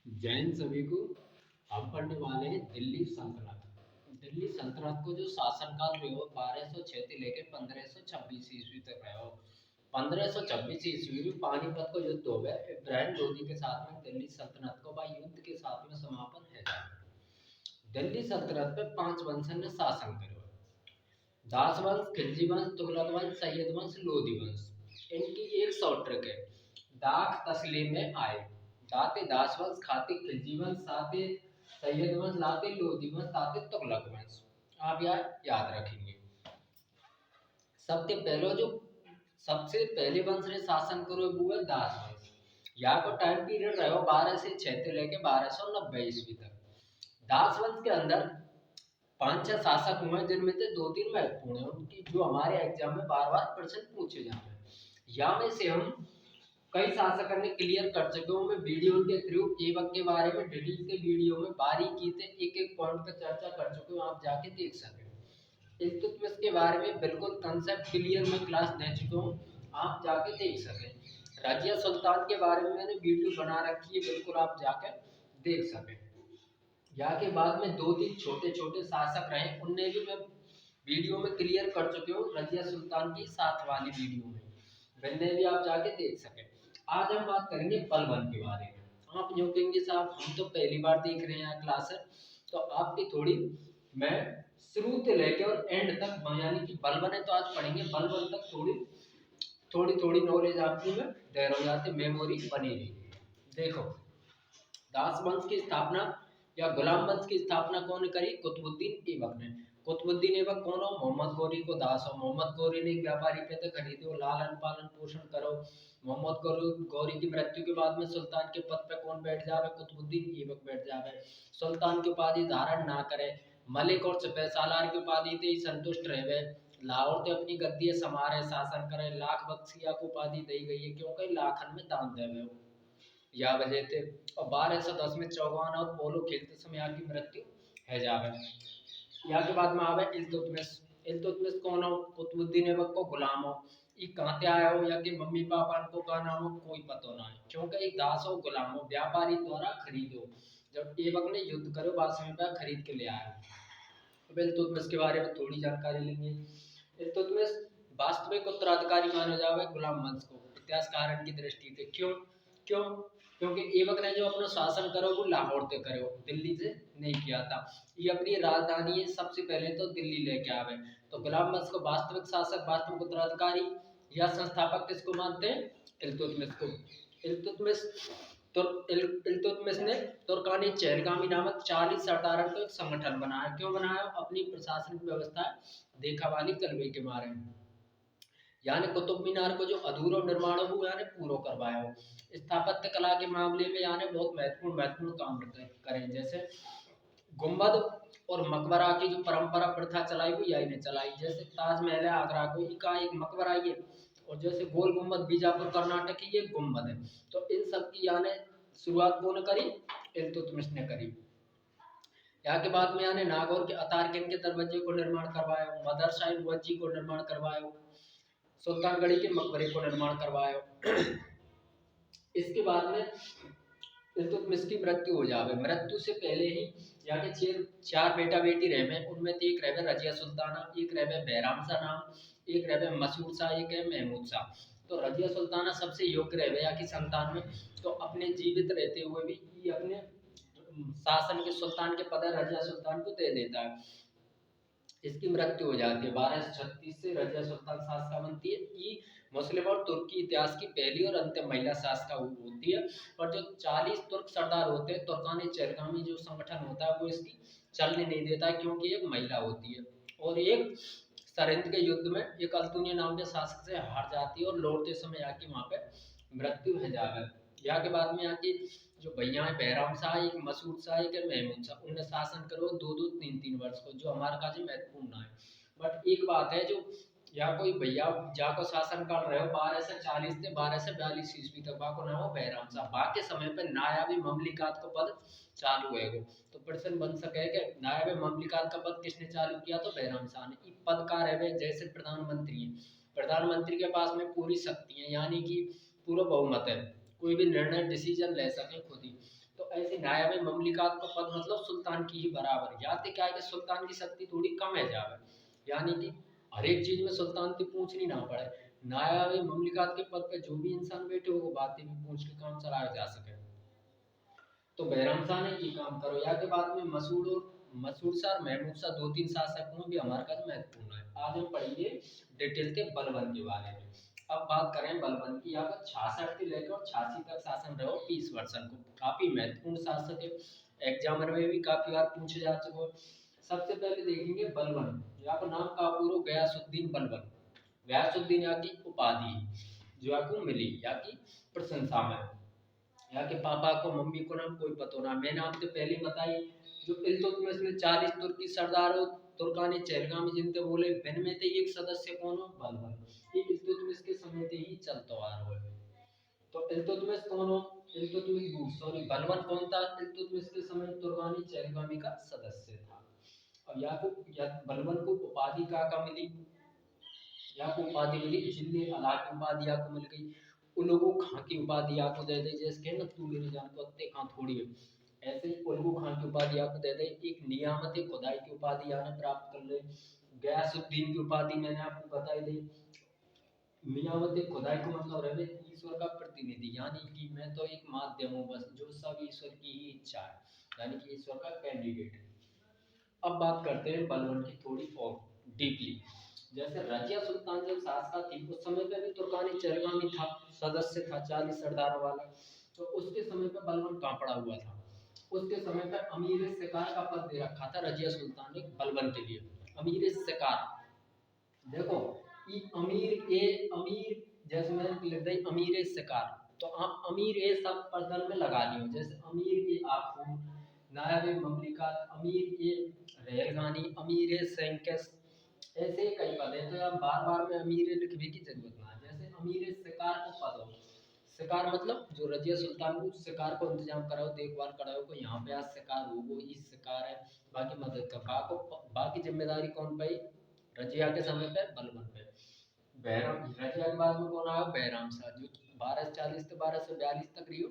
जैन सभी को हम पढ़ने वाले हैं दिल्ली सल्तनत। दिल्ली सल्तनत को जो शासनकाल रहे हो 1206 से लेकर 1526 ईस्वी तक रहे हो। 1526 ईस्वी में पानीपत को युद्ध हो गया। इब्राहिम लोदी के साथ में दिल्ली सल्तनत को भाई युद्ध के साथ में समापन है जाएगा। दिल्ली सल्तनत पे 5 वंशों ने शासन करो। दास वंश, खिलजी वंश, तुगलक वंश, सैयद वंश, लोधी वंश। इनकी एक सौ ट्रिक है। दाख तस्लीम में आए। दाते दास वंश, खाते खिलजी वंश, साते सैयद वंश, लाते लोधी वंश, ताते तुगलक वंश। आप याद रखेंगे। सबसे पहले जो सबसे पहले वंश ने शासन करो वो है दास वंश। यहाँ को टाइम पीरियड रहो 12 से 6 से लेके 1290 ईस्वी तक। दास वंश के अंदर 5-6 शासक हुए जिनमें से 2-3 महत्वपूर्ण है, उनकी जो हमारे एग्जाम में बार बार प्रश्न पूछे जाते हैं। या में से हम कई शासकों ने क्लियर कर चुके हूँ मैं वीडियो के थ्रू। ऐबक के बारे में डिटेल के वीडियो में बारीकी से एक एक पॉइंट पर चर्चा कर चुके हूँ, आप जाके देख सकें। इल्तुतमिश के बारे में बिल्कुल कंसेप्ट क्लियर में क्लास दे चुका हूँ, आप जाके देख सकें। रजिया सुल्तान के बारे में मैंने वीडियो बना रखी है, बिल्कुल आप जाकर देख सकें। यहाँ के बाद में 2-3 छोटे छोटे शासक रहे, उनने भी मैं वीडियो में क्लियर कर चुके हूँ रजिया सुल्तान की 7 वाली वीडियो में, वनने भी आप जाके देख सकें। आज हम बात करेंगे बलबन के बारे में। आप यूँ कहेंगे साहब हम तो पहली बार देख रहे हैं क्लास है, तो आपकी थोड़ी मैं शुरू से लेके और एंड तक यानी कि बलबन है तो आज पढ़ेंगे बलबन तक थोड़ी थोड़ी थोड़ी नॉलेज आपकी में दे रहा हूँ, जाते मेमोरी बनी रही। देखो, दास वंश की स्थापना या गुलाम वंश की स्थापना कौन करी? कुतुबुद्दीन ऐबक ने। कुतुबुद्दीन ऐबक कौन हो? मोहम्मद गौरी को दास हो। मोहम्मद गौरी ने एक व्यापारी पे खरीदे हो, लालन पालन पोषण करो। मोहम्मद गौरी की मृत्यु के बाद में सुल्तान के पद पे कौन बैठ जावे? कुतुबुद्दीन ऐबक बैठ जावे। सुल्तान की उपाधि धारण ना करे, मलिक और सिपह सालार की उपाधि से ही संतुष्ट रहे। लाहौर से अपनी गद्दी समारे शासन करे। लाख बख्शिया को उपाधि दी गई है क्योंकि लाखन में दान देवे हो या वजह थे। और 1210 में चौगान और पोलो खेलते समय यहाँ की मृत्यु है जावे। यहाँ के बाद में आवे इल्तुतमिश। इल्तुतमिश कौन हो? कुतुबुद्दीन ऐबक को गुलाम हो। ये कहाँ से आया हो या कि मम्मी पापा को का नाम हो कोई पता ना है, क्योंकि एक दास हो गुलाम हो, व्यापारी द्वारा खरीदो। जब ऐबक ने युद्ध करो 12 में खरीद के ले आया। अब इल्तुतमिश के बारे में थोड़ी जानकारी लेंगे। इल्तुतमिश वास्तविक उत्तराधिकारी माना जावे गुलाम वंश को इतिहासकारण की दृष्टि से। क्यों क्यों क्योंकि ऐबक ने जो अपना शासन करो वो लाहौर से करो, दिल्ली से नहीं किया था। ये अपनी राजधानी है सबसे पहले तो दिल्ली लेके आवे। तो गुलाम वंश को वास्तविक शासक, वास्तविक उत्तराधिकारी या संस्थापक किसको मानते हैं? इल्तुतमिश को। इल्तुतमिश इल्तुतमिश ने तुर्कानी चहलगामी नामक 40 सरदारों का एक संगठन बनाया। क्यों बनाया? अपनी प्रशासनिक व्यवस्था देखा वाली कलबे के बारे में। यानी कुतुब मीनार को जो अधूरा निर्माण हो वो यानी पूरा करवाया हो। स्थापत्य कला के मामले में यानी बहुत महत्वपूर्ण काम करें, जैसे गुम्बद और मकबरा की जो परंपरा प्रथा चलाई हुई यही ने चलाई। जैसे ताजमहल है आगरा को, इसका एक मकबरा ये, और जैसे गोल गुम्बद बीजापुर कर्नाटक की ये गुम्बद है। तो इन सब की यानी शुरुआत कौन करी? इल्तुतमिश ने करी। यहाँ के बाद में यानी नागौर के अतारकैन के दरवाजे को निर्माण करवाया, मदरसा मुवज्जी को निर्माण करवाया, सुल्तानगढ़ी के मकबरे को निर्माण करवाया। इसके बाद में इल्तुतमिश की मृत्यु हो जावे। मृत्यु से पहले ही यहाँ के चार बेटा बेटी रहे, उनमें से एक रहे रजिया सुल्ताना, एक रहे बहराम शाह नाम, एक रहे मसूर शाह, एक है महमूद शाह। तो रजिया सुल्ताना सबसे योग्य रहे यहाँ की संतान में। तो अपने जीवित रहते हुए भी ये अपने शासन के सुल्तान के पद रजिया सुल्तान को दे देता है। इसकी मृत्यु हो जाती है 1236 से रजिया सुल्तान शासका बनती है। ये मुस्लिम और तुर्की इतिहास की पहली और अंतिम महिला शासका होती है। और जो 40 तुर्क सरदार होते हैं, तुर्कानी चरगामी जो संगठन होता है वो इसकी चलने नहीं देता है क्योंकि एक महिला होती है। और एक सरिंद के युद्ध में एक अल्तुनिया नाम के शासक से हार जाती है और लौटते समय यहाँ की वहाँ पे मृत्यु है जावे। यहाँ के बाद में यहाँ की जो भैया है बहराम शाह, एक मसूद शाह, एक महमूद शाह, उन्हें शासन करो 2-2, 3-3 वर्ष को, जो हमारे काज महत्वपूर्ण है। बट एक बात है, जो यहाँ कोई भैया जाको शासन कर रहे हो 1240 से 1242 ईस्वी तक, बाको नाम हो बहराम शाह। बाकी समय पे नायाबी ममलिकात को पद चालू है वो। तो प्रश्न बन सके कि नायाबी ममलिकात का पद किसने चालू किया? तो बहराम शाह ने। इस पद का रहे जैसे प्रधानमंत्री है, प्रधानमंत्री के पास में पूरी शक्ति है, यानी कि पूरा बहुमत है, कोई भी निर्णय डिसीजन ले सके खुद ही। तो ऐसे नायब ममलिकात का पद मतलब सुल्तान की ही बराबर, या तो क्या है कि सुल्तान की शक्ति थोड़ी कम है जावे, यानी कि हर एक चीज में सुल्तान की पूछनी ना पड़े। नायब ममलिकात के पद पे जो भी इंसान बैठे हो वो बातें भी पूछ के काम चलाया जा सके। तो बैराम शाह ने ये काम करो, या के बाद में मसूद शाह और महमूद शाह दो तीन शासक में भी हमारे पास महत्वपूर्ण है। आज हम पढ़ेंगे डिटेल के बलबन के बारे में। अब बात करें बलबन की, यहाँ पर 66 से लेकर 86 तक शासन रहो 20 वर्षन को, काफी महत्वपूर्ण शासक है, एग्जामर में भी काफी बार पूछे जा चुके हैं। सबसे पहले देखेंगे बलबन, यहाँ पर नाम का पूर्व गयासुद्दीन बलबन। गयासुद्दीन यहाँ की उपाधि जो आपको मिली, यहाँ की प्रशंसा में। यहाँ के पापा को मम्मी को नाम कोई पता ना, मैंने आपसे पहले बताई जो इल्तुतमिश ने 40 तुर्की सरदारों तुर्कानी चहलगामी जिनते बोले बिन में थे एक सदस्य कौन हो, बलबन। ये इल्तुतमिश के समय से ही चलता आ रहा है। तो इल्तुतमिश कौन हो, इल्तुतमिश सॉरी बलबन कौन था, इल्तुतमिश के समय तुर्कानी चहलगामी का सदस्य था। अब बलबन को उपाधि का मिली, याकूब उपाधि मिली, जिले अला की उपाधि याकूब मिल गई, उलगू खां की उपाधि याकूब दे दे, जैसे कहना तू मेरी जान को अत्ते खां थोड़ी है, ऐसे ही उलगू खां की उपाधि याकूब दे दे। एक नियामत खुदाई की उपाधि यानी प्राप्त कर ले। गयासुद्दीन की उपाधि मैंने आपको बताई दी। नियामत खुदाई को मतलब रहे ईश्वर का प्रतिनिधि, यानी कि मैं तो एक माध्यम हूँ बस, जो सब ईश्वर की ही इच्छा है, यानी कि ईश्वर का कैंडिडेट है। अब बात करते हैं बलबन की थोड़ी और डीपली। जैसे रजिया सुल्तान जब शासका थी उस समय पे भी तुर्कानी चरगामी था, सदस्य था 40 सरदारों वाला। तो उसके समय पे बलबन कहाँ पड़ा हुआ था, उसके समय पे अमीर शिकार का पद दे रखा था रजिया सुल्तान ने बलबन के लिए, अमीर शिकार। देखो ये अमीर जैसे मैंने लिख दी अमीर शिकार, तो आप अमीर ए सब पर्दन में लगा लियो, जैसे अमीर ए आखूर, नायब ममलिकत, अमीर ए रेलगानी, अमीर ए सेंकस, ऐसे कई पद हैं। तो आप बार बार में अमीर लिखने की जरूरत ना है। जैसे अमीर शिकार को पद हो, शिकार मतलब जो रजिया सुल्तान को शिकार को इंतजाम कराओ देखभाल कराओ को, यहाँ पे आज शिकार हो वो इस शिकार है, बाकी मदद का बाकी जिम्मेदारी कौन पाई, रजिया के समय पे बलबन पे। बैराम रजिया के बाद में कौन आया, बैराम शाह जो 1240 से 1242 तक रही।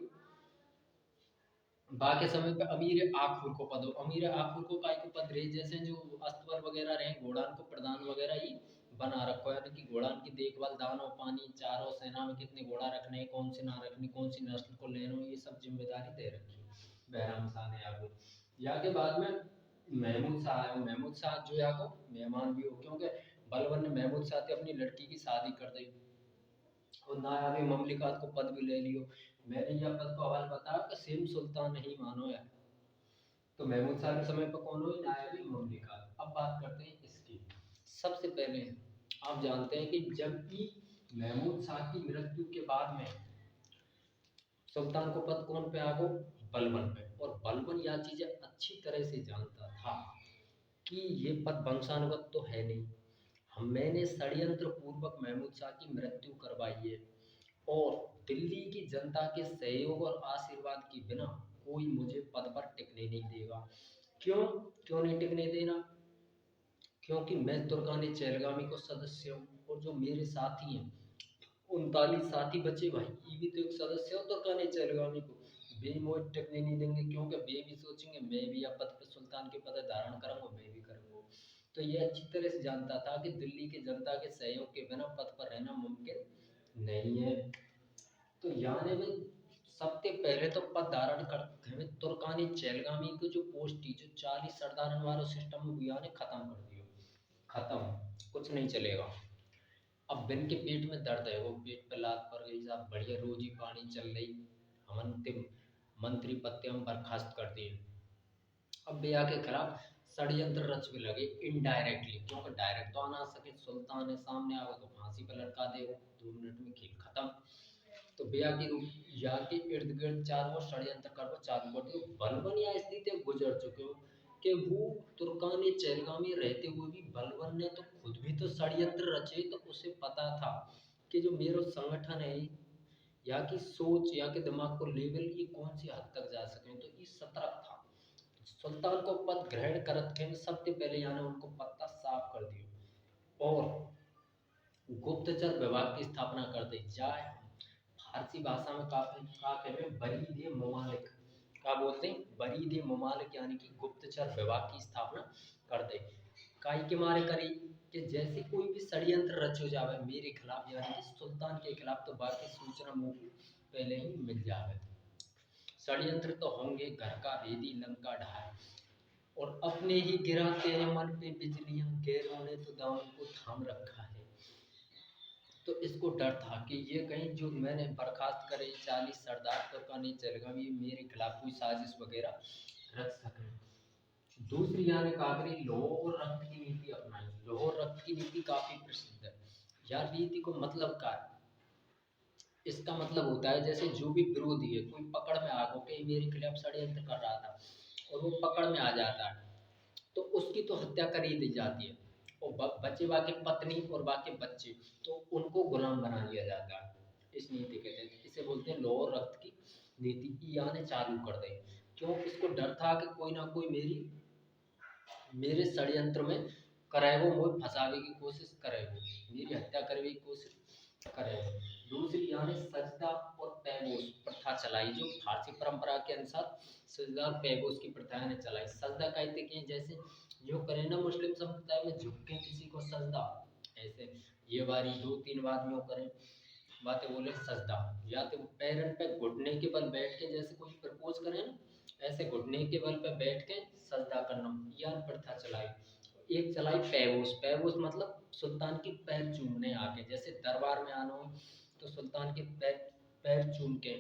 बाकी समय पे अमीर आखुर को पद हो, अमीर आखुर को काय को पद रहे, जैसे जो अस्तवर वगैरह रहे घोड़ान को प्रधान वगैरह ही बना रखो, यानी कि घोड़ान की देखभाल, दाना पानी, चारों सेना में कितने घोड़ा रखने, कौन से ना रखने, कौन सी नस्ल को लेना, ये सब जिम्मेदारी दे रखी बैराम शाह ने आपको। या के बाद में महमूद शाह आया, महमूद शाह जो यहाँ को मेहमान भी हो, क्योंकि बलबन ने महमूद शाह से अपनी लड़की की शादी कर दी और नायाबी ममलिकात को पद भी ले लियो। मैंने यह पद को हवाल बताया कि सेम सुल्तान नहीं मानो है। तो महमूद शाह के समय पर कौन हुई, नायाबी ममलिकात। अब बात करते हैं इसकी। सबसे पहले आप जानते हैं कि जब भी महमूद शाह की मृत्यु के बाद में सुल्तान को पद कौन पे आ गो, बलबन पे। और बलबन यह चीजें अच्छी तरह से जानता था कि ये पद वंशानुगत तो है नहीं, हम मैंने षड्यंत्र पूर्वक महमूद शाह की मृत्यु करवाई है और दिल्ली की जनता के सहयोग और आशीर्वाद के बिना कोई मुझे पद पर टिकने नहीं देगा। क्यों क्यों नहीं टिकने देना, क्योंकि मैं तुर्कानी चहलगामी को सदस्य हूँ और जो मेरे साथी हैं 39 साथी बचे भाई, ये भी तो एक सदस्य हो तुर्कानी चहलगामी को, वे मुझे टिकने नहीं देंगे, क्योंकि वे भी सोचेंगे मैं भी अब पद पर सुल्तान के पद धारण करूंगा, मैं भी करूंगा। तो ये अच्छी तरह से जानता था कि दिल्ली की जनता के सहयोग के बिना पद पर रहना मुमकिन नहीं है। तो यानी में सबसे पहले तो पद धारण करते हुए तुर्कानी चहलगामी को जो पोस्ट थी, जो 40 सरदार वाला सिस्टम भैया ने खत्म कर दिया, खत्म, कुछ नहीं चलेगा। अब बिन के पेट में दर्द है, वो पेट पे लात पड़ गई साहब, बढ़िया रोजी पानी चल रही, हम अंतिम मंत्री पद हम बर्खास्त कर दिए। अब भैया के खिलाफ षड्यंत्र रच भी लगे इनडायरेक्टली, क्योंकि डायरेक्ट तो आ ना सके, सुल्तान है सामने आओ तो फांसी पर लटका देगा, 2 मिनट में खेल खत्म। तो बेया की या के इर्द गिर्द चारों ओर षड्यंत्र कर चालू कर दिए। बलबन या स्थिति गुजर चुके हो कि वो तुर्कानी चहलगामी रहते हुए भी बलबन ने तो खुद भी तो षड्यंत्र रचे, तो उसे पता था कि जो मेरा संगठन है या की सोच या के दिमाग को लेवल ये कौन सी हद तक जा सके, तो ये सतर्क था। सुल्तान को पद ग्रहण करते हैं सबसे पहले यानी उनको पत्ता साफ कर दिया और गुप्तचर विभाग की स्थापना कर दी जाए। फारसी भाषा में काफी में बरीद ममालिक, क्या बोलते हैं, बरीद ममालिक यानी कि गुप्तचर विभाग की स्थापना कर दे। काई के मारे करी कि जैसे कोई भी षड्यंत्र रचो जावे मेरे खिलाफ यानी कि सुल्तान के खिलाफ, तो बाकी सूचना मुझे पहले ही मिल जावे। षड्यंत्र तो होंगे घर का भेदी लंका ढाए, और अपने ही गिराते हैं मन पे बिजलियां, गैरों ने तो दामन को थाम रखा है। तो इसको डर था कि ये कहीं जो मैंने बर्खास्त करे 40 सरदार तो का नहीं चलेगा, ये मेरे खिलाफ कोई साजिश वगैरह रच सके। दूसरी यानी कागरी लोह और रक्त की नीति अपनाई। लोह और रक्त की नीति काफी प्रसिद्ध है। यार नीति को मतलब क्या है? इसका मतलब होता है जैसे जो भी विरोधी है कोई पकड़ में आ गो कि मेरे खिलाफ षड्यंत्र कर रहा था और वो पकड़ में आ जाता है, तो उसकी तो हत्या कर ही दी जाती है, और बचे बाकी पत्नी और बाकी बच्चे तो उनको गुलाम बना दिया जाता है। इस नीति के तहत इसे बोलते हैं लौह और रक्त की नीति। यानी चालू कर दे, क्यों? इसको डर था कि कोई ना कोई मेरे षड्यंत्र में करेगो, मोह फंसावे की कोशिश करेगो, मेरी हत्या करने की कोशिश करेगो। दूसरी यानी सजदा और पैगोस प्रथा चलाई, जो फारसी परंपरा के अनुसार सजदा और पैगोस की प्रथा ने चलाई। सजदा कहते कि जैसे जो करे ना मुस्लिम समुदाय में झुक के किसी को सजदा, ऐसे ये बारी 2-3 बार यूँ करें बातें बोले सजदा, या तो पैरन पे घुटने के बल बैठ के जैसे कोई प्रपोज करे ना, ऐसे घुटने के बल पे बैठ के सजदा करना, यह प्रथा चलाई। एक चलाई पैगोस। पैगोस मतलब सुल्तान की पैर चूमने आके, जैसे दरबार में आना हो तो सुल्तान के पैर पैर चूम के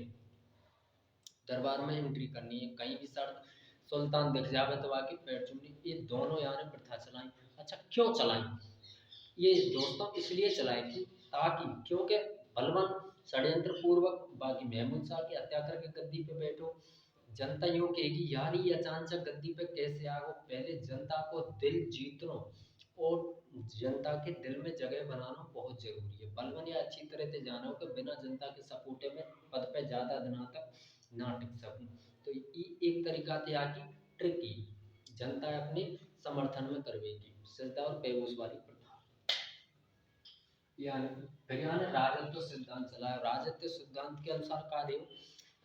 दरबार में एंट्री करनी है, कहीं भी सर सुल्तान दिख जावे तो आके पैर चूमनी, ये दोनों यानी प्रथा चलाई। अच्छा क्यों चलाई ये दोस्तों? इसलिए चलाई थी ताकि, क्योंकि बलवन षड्यंत्र पूर्वक बाकी महमूद शाह की हत्या करके गद्दी पे बैठो, जनता यूं कहेगी यार ये अचानक गद्दी पे कैसे आ गो। पहले जनता को दिल जीतना और जनता के दिल में जगह बनाना बहुत जरूरी है। बलवन ये अच्छी तरह से जानो कि बिना जनता के सपोर्टे में पद पे ज्यादा दिनों तक ना टिक सकूं। तो ये एक तरीका थे आकी ट्रिकी जनता अपने समर्थन में करवेगी सजदा और बेहोश वाली प्रथा। यानी फिर यानी राजत्व सिद्धांत चलाया। राजत्व सिद्धांत के अनुसार कार्य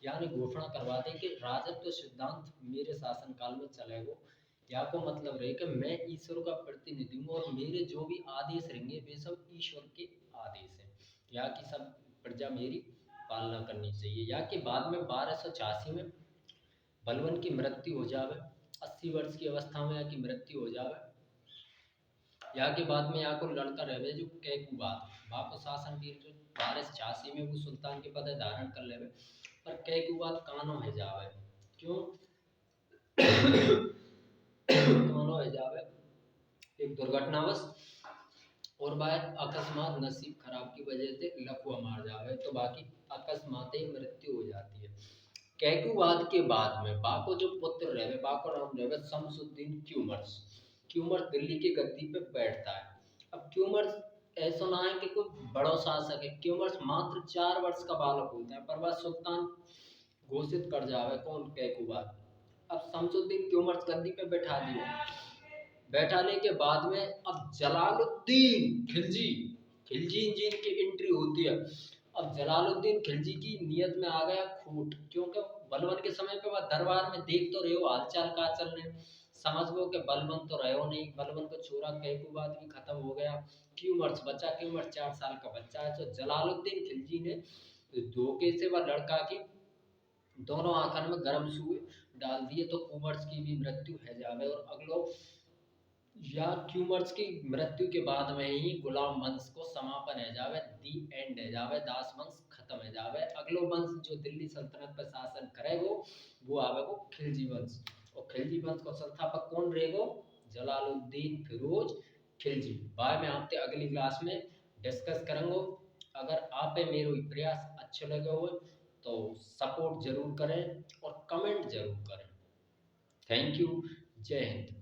यानी घोषणा करवाते कि राजत्व सिद्धांत मेरे शासन काल में चलेगा। या को मतलब रहे कि मैं ईश्वर का प्रतिनिधि हूँ और मेरे जो भी आदेश रहेंगे वे सब ईश्वर के आदेश हैं। या की सब प्रजा मेरी पालना करनी चाहिए। या के बाद में 1286 में बलवन की मृत्यु हो जावे, 80 वर्ष की अवस्था में या की मृत्यु हो जावे। या के बाद में यहाँ को लड़का रहे जो कैकुबाद बाको शासन की 1286 में वो सुल्तान के पद धारण कर लेवे, पर कैकुबाद कानो है जावे। क्यों कानो है जावे? एक दुर्घटनावश और बाय अकस्मात नसीब खराब की वजह से लकवा मार जावे, तो बाकी अकस्मात ही मृत्यु हो जाती है। कैकुबाद के बाद में बाको जो पुत्र रहे बाको नाम रहे शमसुद्दीन क्यूमर्स। क्यूमर्स दिल्ली की गद्दी पे बैठता है। अब क्यूमर्स ऐसा ना है कि कोई बड़ा शासक है, क्यूमर्स मात्र 4 वर्ष का बालक होता है, पर वह सुल्तान घोषित कर जावे कौन? कैकुबाद। अब शमसुद्दीन क्यूमर्स गद्दी पे बैठा दिया, बैठाने के बाद में अब जलालुद्दीन खिलजी खिलजी इंजीन की एंट्री होती है। अब जलालुद्दीन खिलजी की नीयत में आ गया खूट, क्योंकि बलवन के समय पे वह दरबार में देख तो रहे हो हालचाल का चल रहे, समझ लो कि बलवन तो रहो नहीं, बलवन को छोरा कैकुबाद भी खत्म हो गया, क्यूमर्स बचा, क्यूमर्स 4 साल का बच्चा है। तो जलालुद्दीन खिलजी ने धोखे से वह लड़का की दोनों आंखन में गर्म सुए डाल दिए, तो क्यूमर्स की भी मृत्यु है जावे। और अगलो या क्यूमर्स की मृत्यु के बाद में ही गुलाम वंश को समापन है जावे, दी एंड है जावे, दास वंश खत्म है जावे। अगलो वंश जो दिल्ली सल्तनत पर शासन करेगो वो आवेगो खिलजी वंश। और खिलजी वंश को संस्थापक कौन रहेगो? जलालुद्दीन फिरोज खिलजी। बाद में आपसे अगली क्लास में डिस्कस करेंगे। अगर आप मेरे प्रयास अच्छे लगे हो तो सपोर्ट जरूर करें और कमेंट जरूर करें। Thank you. जय हिंद।